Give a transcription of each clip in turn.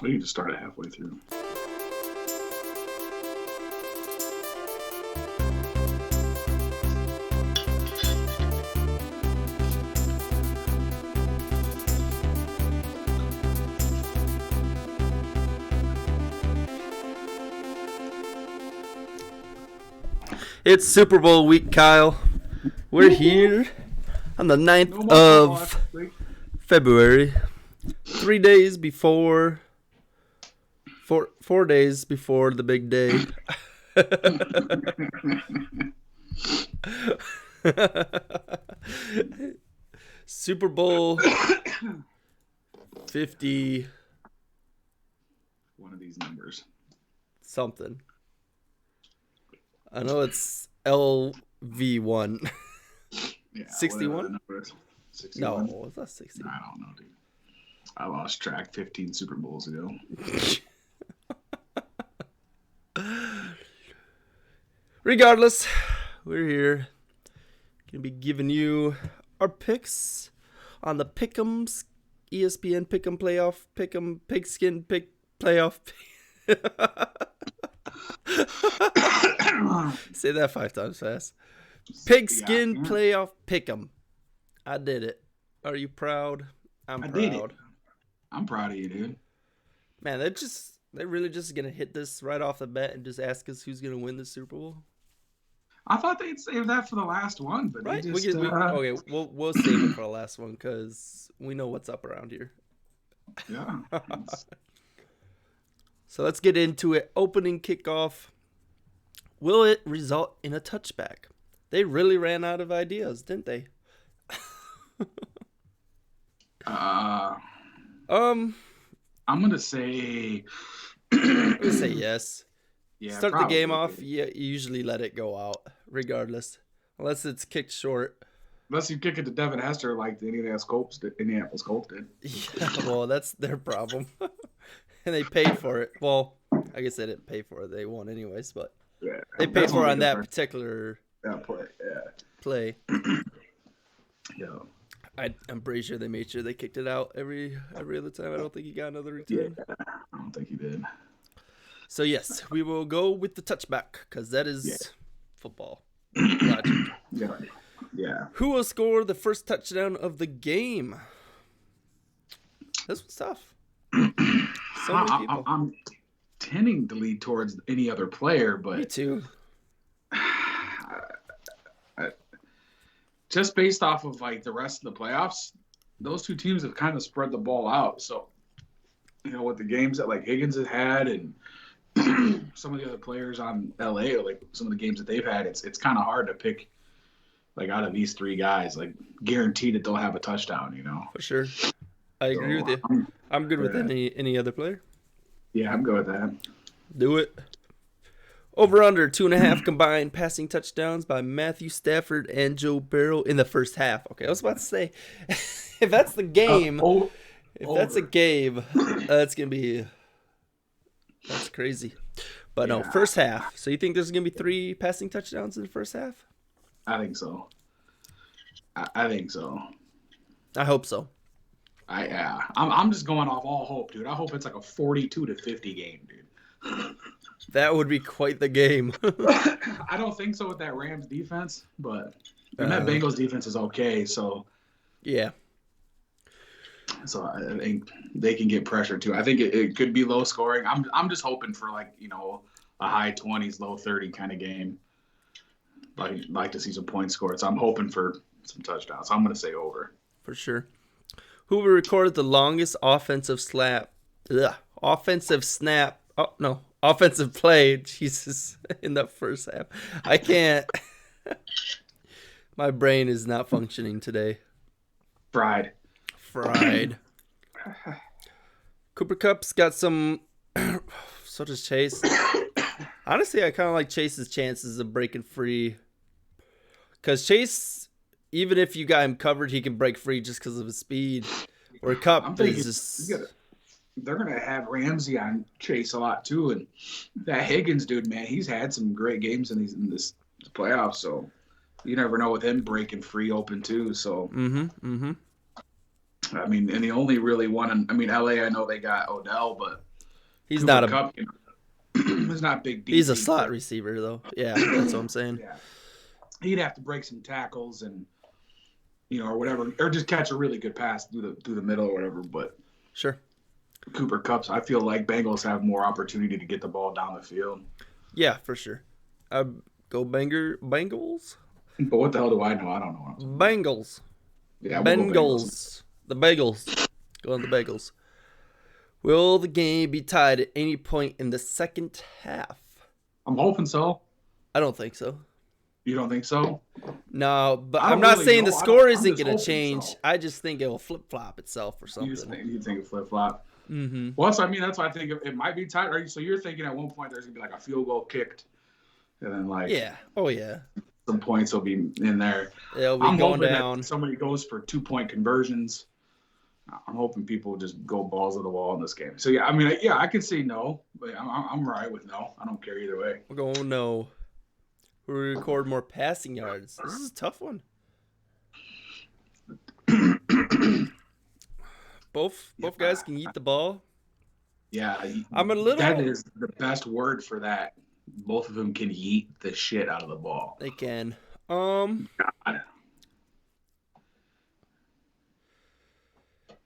We can just start it halfway through. It's Super Bowl week, Kyle. We're here on the 9th of February. 3 days before... Four days before the big day. Super Bowl 50... One of these numbers. Something. I know it's LV1. Yeah, 61? 61? No, it's not 61. I don't know, dude. I lost track 15 Super Bowls ago. Regardless, we're here. Gonna be giving you our picks on the Pick'ems, ESPN Pick'em Playoff, Pick'em Pigskin Pick Playoff. Say that 5 times fast. Pigskin Playoff Pick'em. I did it. Are you proud? I'm proud. I'm proud of you, dude. Man, they're really just gonna hit this right off the bat and just ask us who's gonna win the Super Bowl. I thought they'd save that for the last one, but right? They just, okay, we'll save it for the last one because we know what's up around here. Yeah. So let's get into it. Opening kickoff. Will it result in a touchback? They really ran out of ideas, didn't they? I'm gonna say. I'm gonna say yes. Yeah. Start the game off. Yeah, you usually let it go out, regardless, unless it's kicked short. Unless you kick it to Devin Hester like the Indianapolis Colts did. Yeah, well, that's their problem. And they paid for it. Well, I guess they didn't pay for it. They won anyways, but yeah, they paid for it on that particular play. Yeah. I'm pretty sure they made sure they kicked it out every other time. I don't think he got another return. Yeah, I don't think he did. So, yes, we will go with the touchback because that is football logic. Yeah. Who will score the first touchdown of the game? This was tough. So many people. I'm tending to lead towards any other player, but me too. Just based off of like the rest of the playoffs, those two teams have kind of spread the ball out. So, with the games that like Higgins has had and some of the other players on LA, or like some of the games that they've had, it's kind of hard to pick like out of these three guys, like guaranteed that they'll have a touchdown. For sure, I agree with you. I'm good with any other player. Yeah, I'm good with that. Do it. Over under 2.5 combined passing touchdowns by Matthew Stafford and Joe Burrow in the first half. Okay, I was about to say, if that's the game, that's a game, that's crazy. But no, first half. So you think there's gonna be 3 passing touchdowns in the first half? I think so. I think so. I hope so. I'm just going off all hope, dude. I hope it's like a 42-50 game, dude. That would be quite the game. I don't think so with that Rams defense, but that Bengals defense is okay. So yeah. So I think they can get pressure too. I think it could be low scoring. I'm just hoping for like a high 20s, low 30 kind of game. Like to see some points scored. So I'm hoping for some touchdowns. So I'm going to say over for sure. Who will record the longest offensive snap? Offensive play, Jesus, in the first half. I can't. My brain is not functioning today. Fried. Cooper Kupp's got some. So does Chase. Honestly, I kind of like Chase's chances of breaking free. Because Chase, even if you got him covered, he can break free just because of his speed. Where Kupp is just. They're going to have Ramsey on Chase a lot, too. And that Higgins dude, man, he's had some great games in this playoffs. So you never know with him breaking free open, too. So, I mean, and the only really one, LA, I know they got Odell, but He's Cooper not a Kupp, he's not big. he's a Deep slot threat. receiver though. Yeah, that's what I'm saying. Yeah, he'd have to break some tackles and or whatever, or just catch a really good pass through the middle or whatever. But Sure. Cooper Kupp, I feel like Bengals have more opportunity to get the ball down the field. Yeah, for sure. Go Bengals. But what the hell do I know? I don't know. Bengals. Yeah, we'll go Bengals. The Bagels. Go on the Bagels. Will the game be tied at any point in the second half? I'm hoping so. I don't think so. You don't think so? No, but I don't I'm not really saying know. the score I'm isn't just going to hoping change. so. I just think it will flip flop itself or something. You think flip flop? Mm-hmm. Well, that's why I think it might be tight. So you're thinking at one point there's gonna be like a field goal kicked, and then like yeah, some points will be in there. It'll be I'm going hoping down. that somebody goes for 2-point conversions. I'm hoping people just go balls to the wall in this game. So yeah, I mean, I can say no, but I'm right with no. I don't care either way. We're going no. We record more passing yards. This is a tough one. Both guys can eat the ball. Yeah, I'm a little. That is the best word for that. Both of them can yeet the shit out of the ball. They can. God.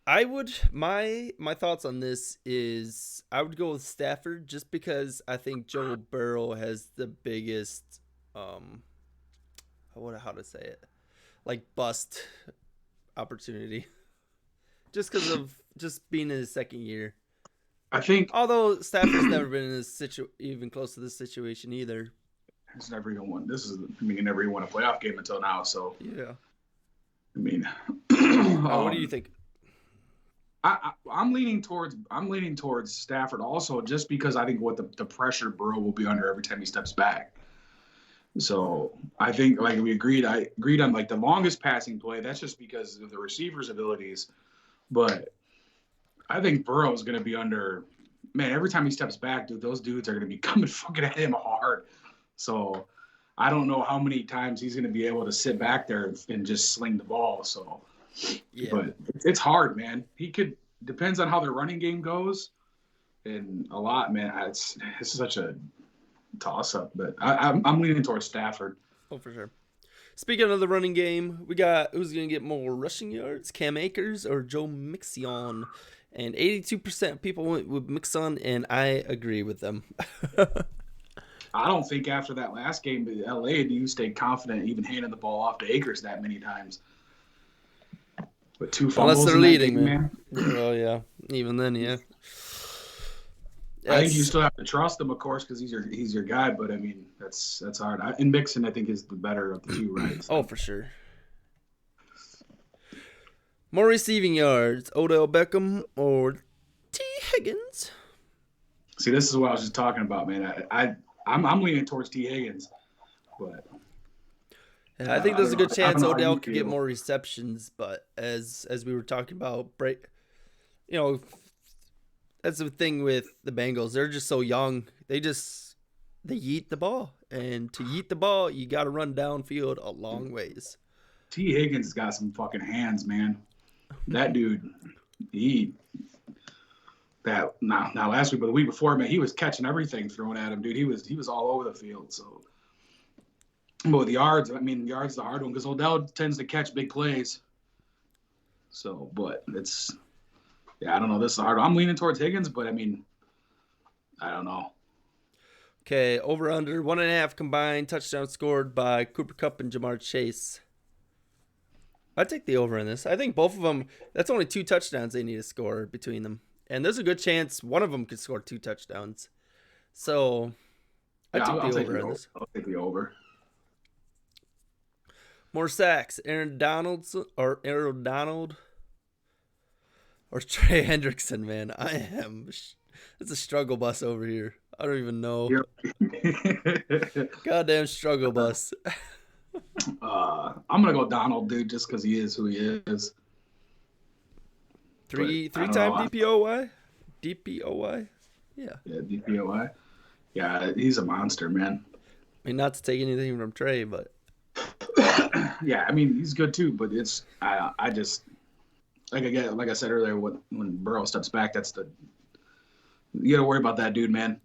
I would my thoughts on this is I would go with Stafford just because I think Joe Burrow has the biggest how to say it, like bust opportunity, just because of just being in his second year. I think although Stafford's never been in this even close to this situation either. He's never even won. He never even won a playoff game until now. So yeah, I mean, what do you think? I'm leaning towards Stafford also, just because I think what the pressure Burrow will be under every time he steps back. So I think like I agreed on like the longest passing play. That's just because of the receiver's abilities. But I think Burrow is going to be under, man, every time he steps back, dude, those dudes are going to be coming fucking at him hard. So I don't know how many times he's going to be able to sit back there and just sling the ball. So, yeah. But it's hard, man. Depends on how their running game goes. And a lot, man, it's such a toss-up. But I'm leaning towards Stafford. Oh, for sure. Speaking of the running game, we got who's going to get more rushing yards, Cam Akers or Joe Mixon? And 82% of people went with Mixon, and I agree with them. I don't think after that last game in LA do you stay confident even handing the ball off to Akers that many times. But 2 fumbles unless they're in leading, that game, man. Well, yeah. Even then, yeah. I think you still have to trust him, of course, because he's your guy. But I mean, that's hard. And Mixon, I think, is the better of the two, right? So. Oh, for sure. More receiving yards, Odell Beckham or T. Higgins? See, this is what I was just talking about, man. I'm leaning towards T. Higgins, but I think there's a good chance Odell could get more receptions. But as we were talking about, that's the thing with the Bengals. They're just so young. They yeet the ball, and to yeet the ball, you got to run downfield a long ways. T. Higgins has got some fucking hands, man. That dude, now last week, but the week before, man, he was catching everything thrown at him, dude. He was all over the field. So, but with yards, yards is the hard one because Odell tends to catch big plays. So, but I don't know. This is hard. I'm leaning towards Higgins, but I don't know. Okay, over under 1.5 combined touchdowns scored by Cooper Kupp and Jamar Chase. I'd take the over in this. I think both of them, that's only 2 touchdowns they need to score between them. And there's a good chance one of them could score 2 touchdowns. So, I'll take the over in this. I'll take the over. More sacks. Aaron Donald or Trey Hendrickson, man. It's a struggle bus over here. I don't even know. Yep. Goddamn struggle bus. I'm gonna go Donald, dude, just because he is who he is. Three-time DPOY? DPOY? Yeah. Yeah, DPOY. Yeah, he's a monster, man. I mean, not to take anything from Trey, but yeah, he's good too. But I just like I said earlier, when Burrow steps back, that's You got to worry about that dude, man.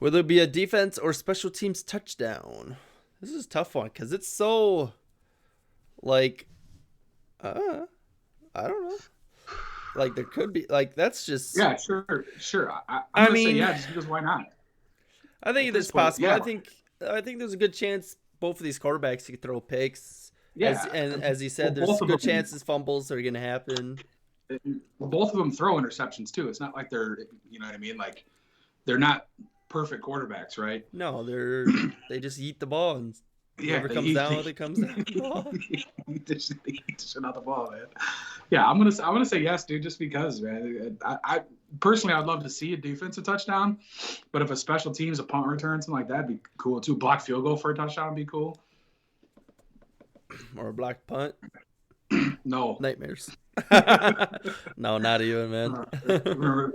Will there be a defense or special teams touchdown? This is a tough one because it's so, like, I don't know. Like, there could be, like, that's just. Yeah, sure. I'm I going to say mean, yeah, just because why not? I think At it's this point, possible. yeah. I think there's a good chance both of these quarterbacks could throw picks. Yeah. As he said, Well, there's both of good them- chances fumbles are going to happen. Both of them throw interceptions too. It's not like they're, you know what I mean? Like they're not perfect quarterbacks, right? No, they just eat the ball and Yeah, whoever comes down with it comes down with the ball. Eat the shit out the ball, man. Yeah, I'm gonna say yes, dude, just because, man. I personally, I'd love to see a defensive touchdown, but if a special teams, a punt return, something like that, would be cool too. Block field goal for a touchdown would be cool. Or a block punt. No. Nightmares. No, not even, man.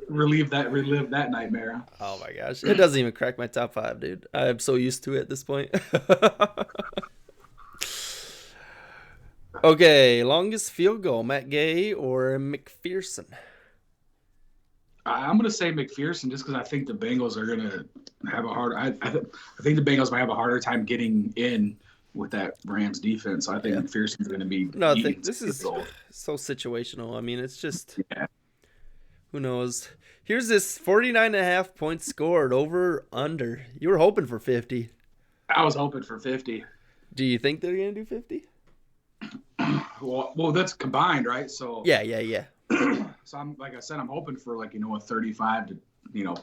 Relive that nightmare. Oh my gosh. It doesn't even crack my top 5, dude. I'm so used to it at this point. Okay, longest field goal, Matt Gay or McPherson? I'm gonna say McPherson just because I think the Bengals are gonna have a hard. I think the Bengals might have a harder time getting in with that Rams defense. So I think McPherson's gonna be. No, I think this is so situational. I mean, it's just who knows. Here's this 49.5 points scored over under. You were hoping for 50. I was hoping for 50. Do you think they're gonna do 50? Well, that's combined, right? So Yeah. So I'm like I said, I'm hoping for like a 35 to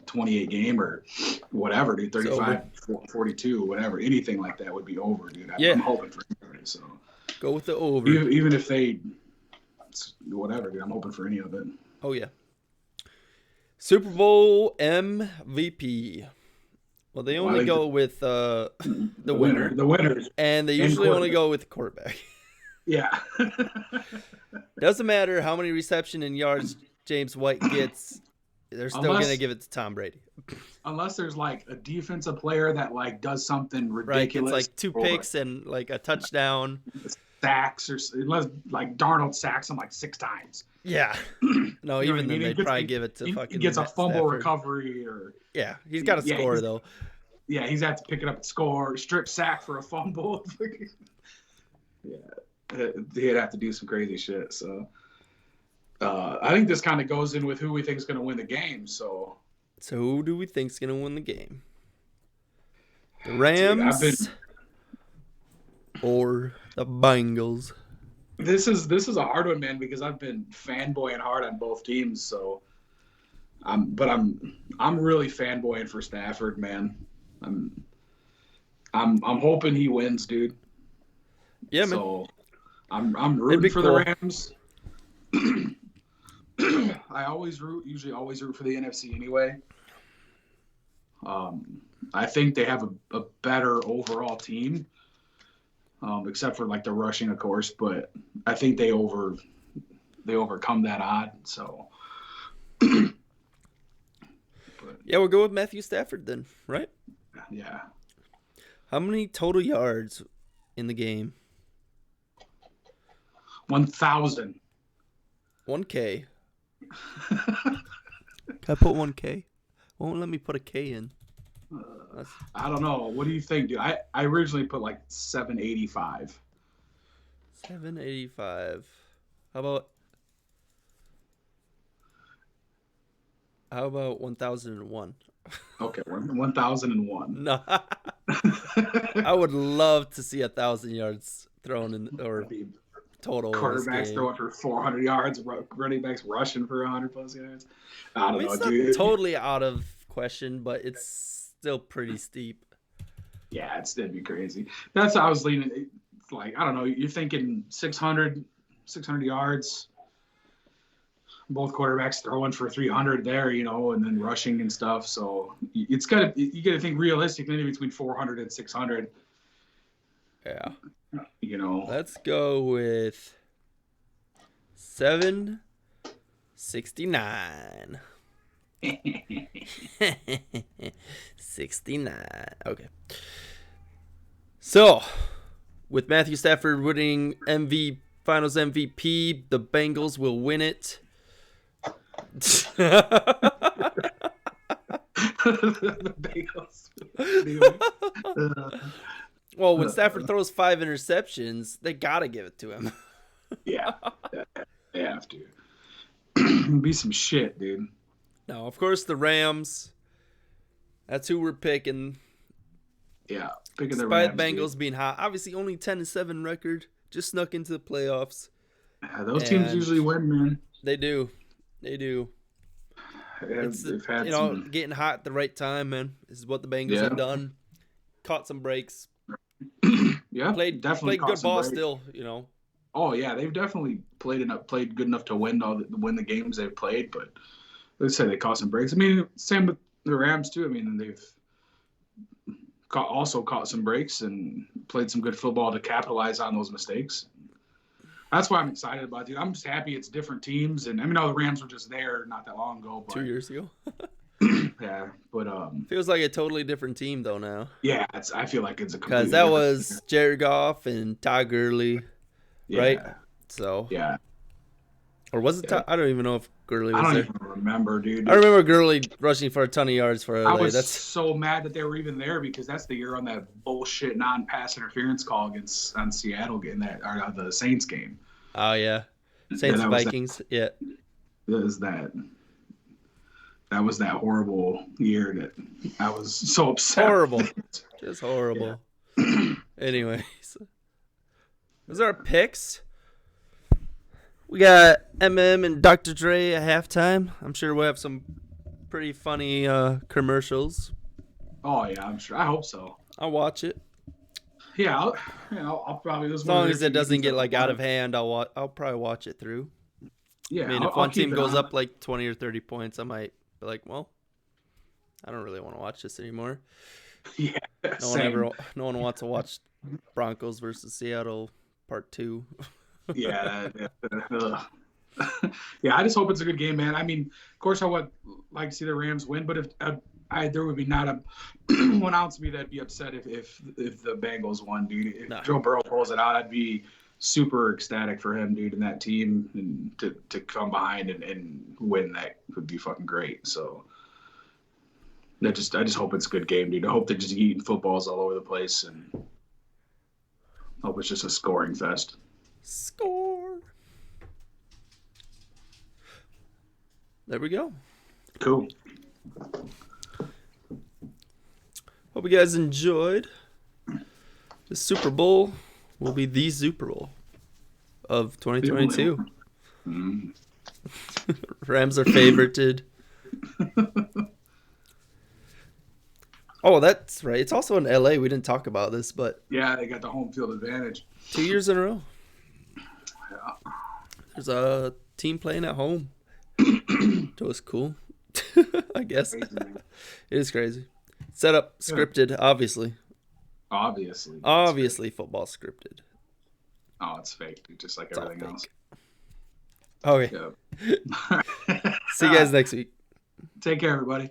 28 game or whatever, dude. 35, 42, whatever, anything like that would be over, dude. I'm hoping for it. So go with the over, even if they whatever, dude. I'm hoping for any of it. Oh yeah. Super Bowl MVP. Well, they only go with the winner. The winners, and they usually only go with the quarterback. Yeah. Doesn't matter how many reception and yards James White gets, they're still going to give it to Tom Brady. Unless there's like a defensive player that like does something ridiculous. Right, it's like 2 picks and like a touchdown. Sacks or unless like Darnold sacks him like 6 times. Yeah. No, even then they'd probably give it to fucking. He gets a fumble Stafford. Recovery or. Yeah, he's got to score though. Yeah, he's had to pick it up and score, strip sack for a fumble. Yeah. He'd have to do some crazy shit. So I think this kind of goes in with who we think is going to win the game. So who do we think is going to win the game? The Rams or the Bengals? This is a hard one, man, because I've been fanboying hard on both teams. So I'm really fanboying for Stafford, man. I'm hoping he wins, dude. Yeah, man. So I'm rooting for the Rams. I usually always root for the NFC anyway. I think they have a better overall team, except for like the rushing, of course. But I think they overcome that odd. So yeah, we'll go with Matthew Stafford then, right? Yeah. How many total yards in the game? 1,000. 1K. Can I put 1K? Won't let me put a K in. I don't know. What do you think, dude? I originally put like 785. 785. How about 1001? Okay, 1001. No. I would love to see 1,000 yards thrown in or total. Quarterbacks throwing for 400 yards, running backs rushing for 100 plus yards. I don't know, it's dude. Not totally out of question, but it's still pretty steep. Yeah, it'd be crazy. That's how I was leaning. It's like, I don't know, you're thinking 600 yards. Both quarterbacks throwing for 300 there, and then rushing and stuff. So you got to think realistically between 400 and 600. Yeah. Let's go with 769. 69. Okay. So, with Matthew Stafford winning Finals MVP, the Bengals will win it. The Bengals. Anyway, Well, when Stafford throws 5 interceptions, they gotta give it to him. yeah, they have to. Be some shit, dude. Now, of course, the Rams. That's who we're picking. Yeah, picking the Despite Rams. Bengals Dude. being hot, obviously only 10-7 record, just snuck into the playoffs. Yeah, those teams usually win, man. They do. They've had some. Getting hot at the right time, man. This is what the Bengals Yeah. have done. Caught some breaks. Yeah, Played definitely good ball still. Oh yeah, they've definitely played good enough to win the games they've played. But let's say they caught some breaks. I mean, same with the Rams too. I mean, they've also caught some breaks and played some good football to capitalize on those mistakes. That's why I'm excited about it, dude. I'm just happy it's different teams, and I mean, the Rams were just there not that long ago. But, 2 years ago. yeah, but Feels like a totally different team though now. yeah, I feel like it's a Because that was Jared Goff and Todd Gurley, right? So yeah. Or was it? I don't even know if Gurley was I don't there. even remember, dude. I remember Gurley rushing for a ton of yards for LA. I was so mad that they were even there because that's the year on that bullshit non-pass interference call on Seattle getting that or the Saints game. Oh yeah, Saints Vikings. Yeah, That was that horrible year that I was so upset. Horrible, just horrible. Yeah. Anyways, those are our picks. We got and Dr. Dre at halftime. I'm sure we'll have some pretty funny commercials. Oh yeah, I'm sure. I hope so. I'll watch it. Yeah, I'll probably. As long as it doesn't get like out of hand, I'll probably watch it through. Yeah, I mean, if one team goes up like 20 or 30 points, I might be like, well, I don't really want to watch this anymore. Yeah, no one wants to watch Broncos versus Seattle Part 2. Yeah, yeah. I just hope it's a good game, man. I mean, of course, I would like to see the Rams win, but if there would be not a 1 ounce of me that'd be upset if the Bengals won, dude. If Joe Burrow pulls it out, I'd be super ecstatic for him, dude, and that team, and to come behind and win. That would be fucking great. So I just hope it's a good game, dude. I hope they're just eating footballs all over the place, and hope it's just a scoring fest. Score. There we go. Cool. Hope you guys enjoyed. The Super Bowl will be the Super Bowl of 2022. Rams are favorited. Oh, that's right. It's also in LA. We didn't talk about this, but yeah, they got the home field advantage. 2 years in a row. Yeah. There's a team playing at home. So it's cool. I guess. It is crazy. Set up, scripted, obviously. Obviously, football scripted. Oh, it's fake, dude, just like everything else. Okay. Yep. See you guys next week. Take care, everybody.